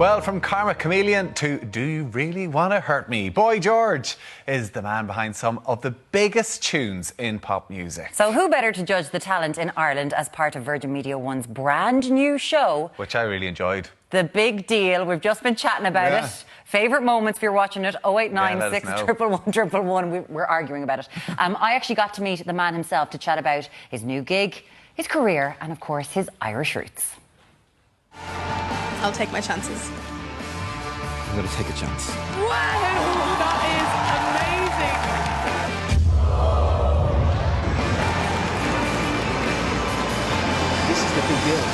Well, from Karma Chameleon to Do You Really Want to Hurt Me? Boy George is the man behind some of the biggest tunes in pop music. So who better to judge the talent in Ireland as part of Virgin Media One's brand new show? Which I really enjoyed. The Big Deal. We've just been chatting about it. Favourite moments if you're watching it, 0896 111 we're arguing about it. I actually got to meet the man himself to chat about his new gig, his career and of course his Irish roots. I'll take my chances. I'm going to take a chance. Wow, that This is the big deal.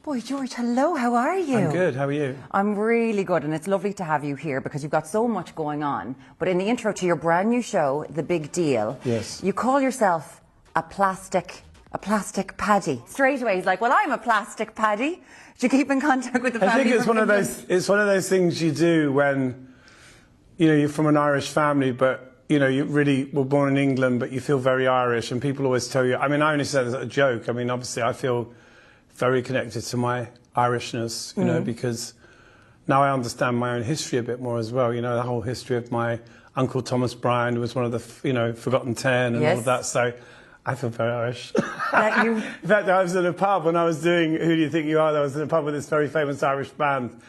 Boy George, hello, how are you? I'm good, how are you? I'm really good and it's lovely to have you here because you've got so much going on. But in the intro to your brand new show, The Big Deal, yes, you call yourself a plastic paddy. Straight away he's like, well, I'm a plastic paddy. Do you keep in contact with the family? I think it's one of those things you do when, you know, you're from an Irish family, but, you know, you really were born in England, but you feel very Irish, and people always tell you, I mean, I only say that as a joke. I mean, obviously I feel very connected to my Irishness, you know, because now I understand my own history a bit more as well. You know, the whole history of my uncle Thomas Bryan, who was one of the, you know, Forgotten Ten and all of that. So I feel very Irish. In fact, I was in a pub when I was doing Who Do You Think You Are? I was in a pub with this very famous Irish band,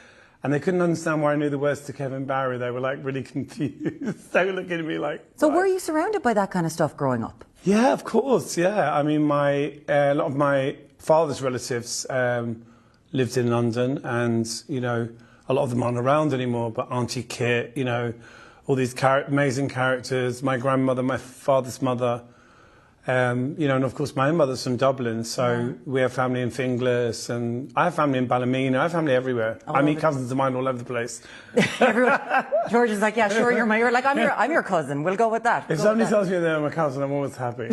and they couldn't understand why I knew the words to Kevin Barry. They were like really confused. They were looking at me like... So were you surrounded by that kind of stuff growing up? Yeah, of course, yeah. I mean, a lot of my father's relatives lived in London, and, you know, a lot of them aren't around anymore, but Auntie Kit, you know, all these amazing characters, my grandmother, my father's mother, you know, and of course my own mother's from Dublin, so we have family in Finglas, and I have family in Ballymena, I have family everywhere. I meet cousins of mine all over the place. George is like, yeah, sure, you're like, I'm your cousin, we'll go with that. If somebody tells me they're my cousin, I'm always happy.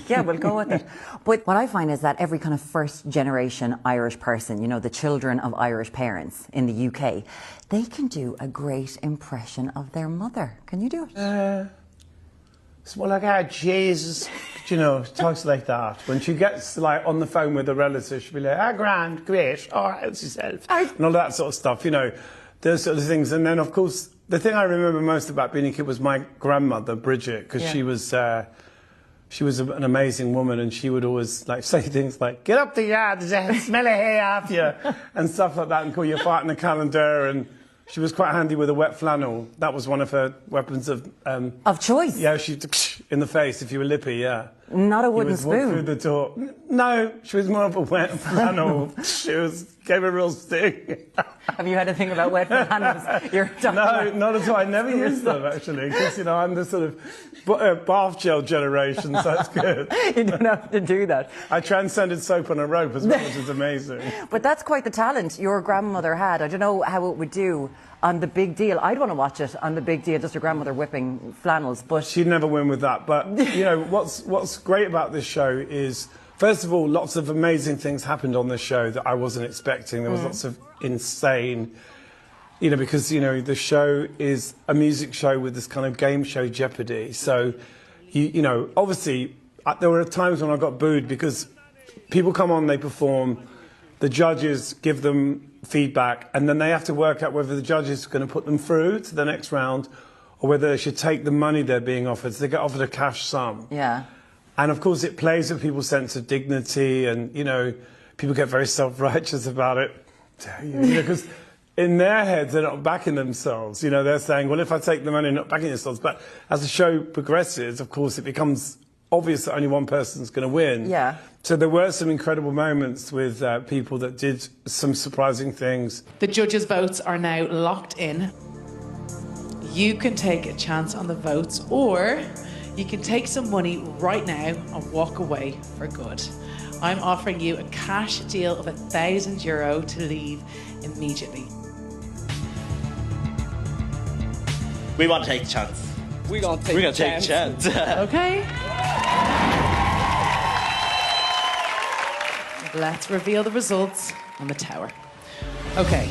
Yeah, we'll go with it. But what I find is that every kind of first generation Irish person, you know, the children of Irish parents in the UK, they can do a great impression of their mother. Can you do it? It's more like, Jesus, you know, talks like that. When she gets like on the phone with a relative, she'll be like, grand, great, how's yourself? And all that sort of stuff, you know, those sort of things. And then, of course, the thing I remember most about being a kid was my grandmother, Bridget, because she was an amazing woman, and she would always like say things like, get up the yard, smell a hay off you, and stuff like that, and call you a fart in the calendar. And she was quite handy with a wet flannel. That was one of her weapons of choice. Yeah, she'd in the face if you were lippy, yeah. Not a wooden spoon. Walk through the door. No, she was more of a wet flannel. Gave a real sting. Have you had a thing about wet flannels? No, not at all. I never used them, actually, because, you know, I'm the sort of bath gel generation, so it's good. You don't have to do that. I transcended soap on a rope as well, which is amazing. But that's quite the talent your grandmother had. I don't know how it would do on The Big Deal. I'd want to watch it on The Big Deal, just your grandmother whipping flannels, but... She'd never win with that. But, you know, what's great about this show is, first of all, lots of amazing things happened on this show that I wasn't expecting. There was lots of insane... You know, because, you know, the show is a music show with this kind of game show Jeopardy. So, you know, obviously, there were times when I got booed because people come on, they perform, the judges give them feedback, and then they have to work out whether the judges are going to put them through to the next round or whether they should take the money they're being offered. So they get offered a cash sum. Yeah. And, of course, it plays with people's sense of dignity, and, you know, people get very self-righteous about it. You know, because... in their heads, they're not backing themselves. You know, they're saying, well, if I take the money, not backing yourselves. But as the show progresses, of course, it becomes obvious that only one person's going to win. Yeah. So there were some incredible moments with people that did some surprising things. The judges' votes are now locked in. You can take a chance on the votes, or you can take some money right now and walk away for good. I'm offering you a cash deal of €1,000 to leave immediately. We want to take a chance. We're gonna take a chance. Okay. Let's reveal the results on the tower. Okay.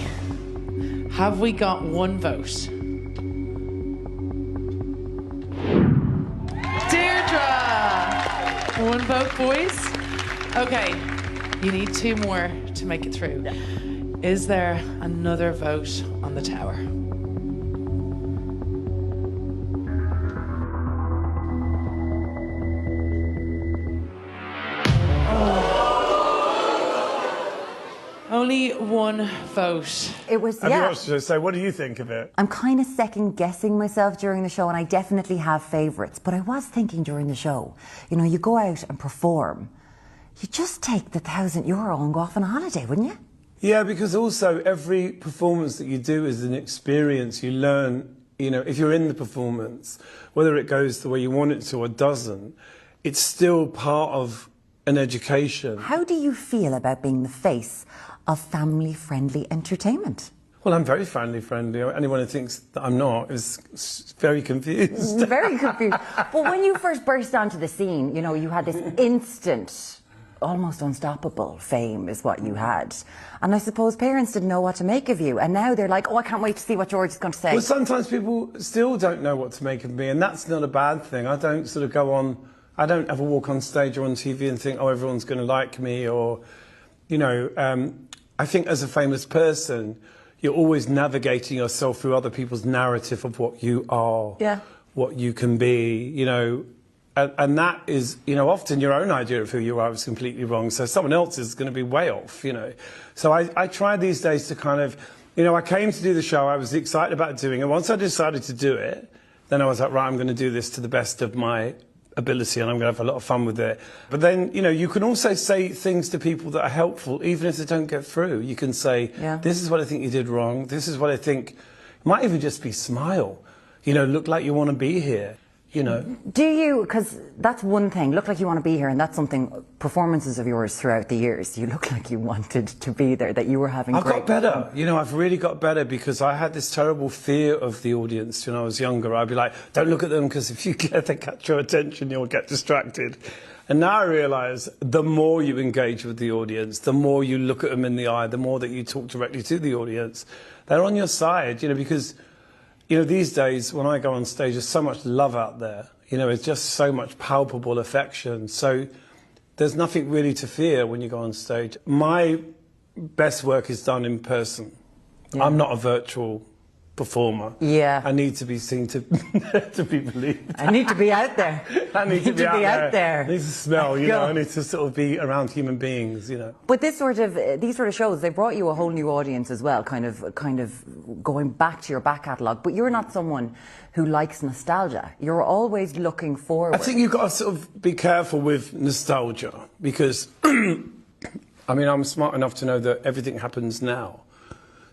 Have we got one vote? Deirdre! One vote, boys. Okay. You need two more to make it through. Is there another vote on the tower? Only one vote. It was, Have you yeah. watched it? So what do you think of it? I'm kind of second guessing myself during the show, and I definitely have favourites. But I was thinking during the show, you know, you go out and perform, you just take the €1,000 and go off on a holiday, wouldn't you? Yeah, because also every performance that you do is an experience. You learn, you know, if you're in the performance, whether it goes the way you want it to or doesn't, it's still part of an education. How do you feel about being the face of family-friendly entertainment? Well, I'm very family-friendly. Anyone who thinks that I'm not is very confused. Very confused. But when you first burst onto the scene, you know, you had this instant, almost unstoppable fame is what you had. And I suppose parents didn't know what to make of you. And now they're like, oh, I can't wait to see what George is going to say. Well, sometimes people still don't know what to make of me, and that's not a bad thing. I don't sort of go on, I don't ever walk on stage or on TV and think, oh, everyone's going to like me, or, you know, I think as a famous person, you're always navigating yourself through other people's narrative of what you are, what you can be, you know. And that is, you know, often your own idea of who you are is completely wrong. So someone else is going to be way off, you know. So I try these days to kind of, you know, I came to do the show. I was excited about doing it. Once I decided to do it, then I was like, right, I'm going to do this to the best of my ability and I'm going to have a lot of fun with it. But then, you know, you can also say things to people that are helpful, even if they don't get through. You can say, this is what I think you did wrong. This is what I think. It might even just be smile. You know, look like you want to be here. You know. Do you, because that's one thing, look like you want to be here, and that's something, performances of yours throughout the years, you look like you wanted to be there, that you were having I've got better. You know, I've really got better because I had this terrible fear of the audience when I was younger. I'd be like, don't look at them because if you let them catch your attention, you'll get distracted. And now I realise the more you engage with the audience, the more you look at them in the eye, the more that you talk directly to the audience, they're on your side, you know, because... You know, these days, when I go on stage, there's so much love out there. You know, it's just so much palpable affection. So there's nothing really to fear when you go on stage. My best work is done in person. I'm not a virtual performer. I need to be seen to be believed. I need to be out there. I need to be out there. I need to smell, you know, I need to sort of be around human beings, you know. But these sort of shows, they brought you a whole new audience as well, kind of going back to your back catalogue. But you're not someone who likes nostalgia. You're always looking forward. I think you've got to sort of be careful with nostalgia because, I mean, I'm smart enough to know that everything happens now.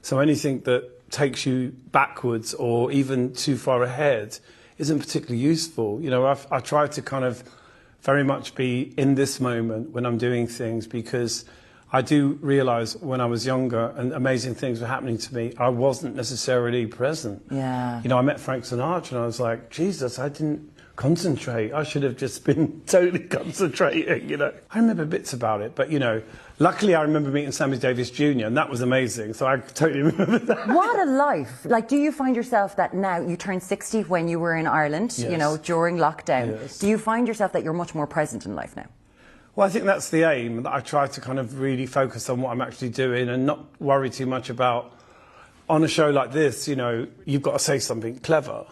So anything that takes you backwards or even too far ahead isn't particularly useful. You know, I try to kind of very much be in this moment when I'm doing things because I do realise when I was younger and amazing things were happening to me, I wasn't necessarily present. You know, I met Frank Sinatra and I was like, Jesus, I didn't concentrate. I should have just been totally concentrating, you know. I remember bits about it, but, you know, luckily I remember meeting Sammy Davis Jr. and that was amazing, so I totally remember that. What a life. Like, do you find yourself that now, you turned 60 when you were in Ireland, you know, during lockdown. Do you find yourself that you're much more present in life now? Well, I think that's the aim, that I try to kind of really focus on what I'm actually doing and not worry too much about, on a show like this, you know, you've got to say something clever.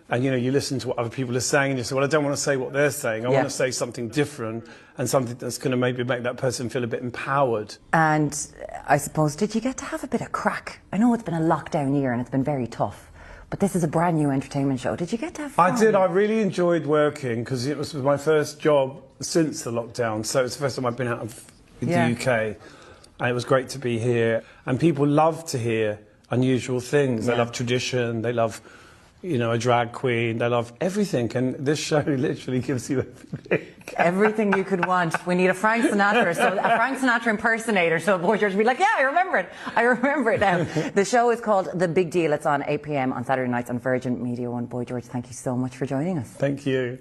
And, you know, you listen to what other people are saying and you say, well, I don't want to say what they're saying. I want to say something different and something that's going to maybe make that person feel a bit empowered. And I suppose, did you get to have a bit of crack? I know it's been a lockdown year and it's been very tough, but this is a brand new entertainment show. Did you get to have fun? I did. I really enjoyed working because it was my first job since the lockdown. So it's the first time I've been out of the UK. And it was great to be here. And people love to hear unusual things. They love tradition. They love... you know, a drag queen, they love everything, and this show literally gives you everything. Everything you could want. We need a Frank Sinatra, so a Frank Sinatra impersonator, so Boy George would be like, yeah, I remember it. I remember it now. The show is called The Big Deal. It's on 8 p.m. on Saturday nights on Virgin Media One. Boy George, thank you so much for joining us. Thank you.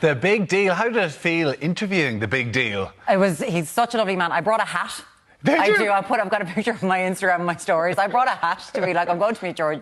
The Big Deal. How did it feel interviewing The Big Deal? He's such a lovely man. I brought a hat. Did I you? do. I've got a picture of my Instagram and my stories. I brought a hat to be like, I'm going to meet Boy George.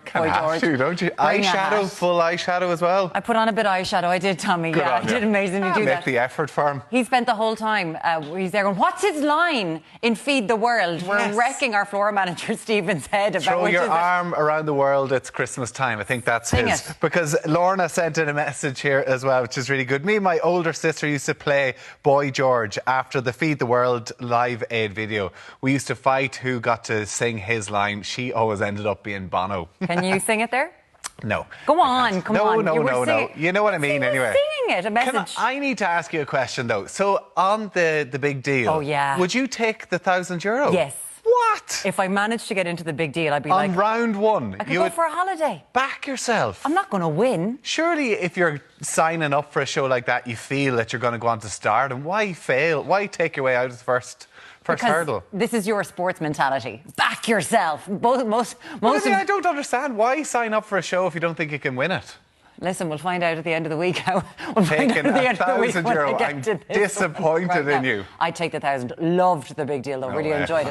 Don't you? Bring a Eyeshadow, hat. full eyeshadow as well. I put on a bit of eyeshadow. I did, Tommy. Good Yeah, on I you. did amazingly do Make that. the effort for him. He spent the whole time, he's there going, what's his line in Feed the World? We're Yes. wrecking our floor manager Stephen's head about Throw which your is it. arm around the world, it's Christmas time. I think that's Sing his. it. Because Lorna sent in a message here as well, which is really good. Me and my older sister used to play Boy George after the Feed the World Live Aid video. We used to fight who got to sing his line. She always ended up being Bono. Can you sing it there? No. Go I on, can't. come no, on. No, You were no, no. singing- You know what I mean, You were anyway. singing it, a message. I need to ask you a question, though. So, on the big deal, Oh, yeah. would you take the €1,000? Yes. What? If I managed to get into the big deal, I'd be On like, round one, I could you go would for a holiday. back yourself. I'm not going to win. Surely, if you're signing up for a show like that, you feel that you're going to go on to stardom. Why fail? Why take your way out of the first Because hurdle? this is your sports mentality. Back yourself. Most I don't understand. Why sign up for a show if you don't think you can win it? Listen, we'll find out at the end of the week how. We'll find Taking out at the end of the week €1,000. when I get I'm to this one. disappointed Right in now. you. I'd take the 1,000. Loved the big deal, though. No Really way. enjoyed it.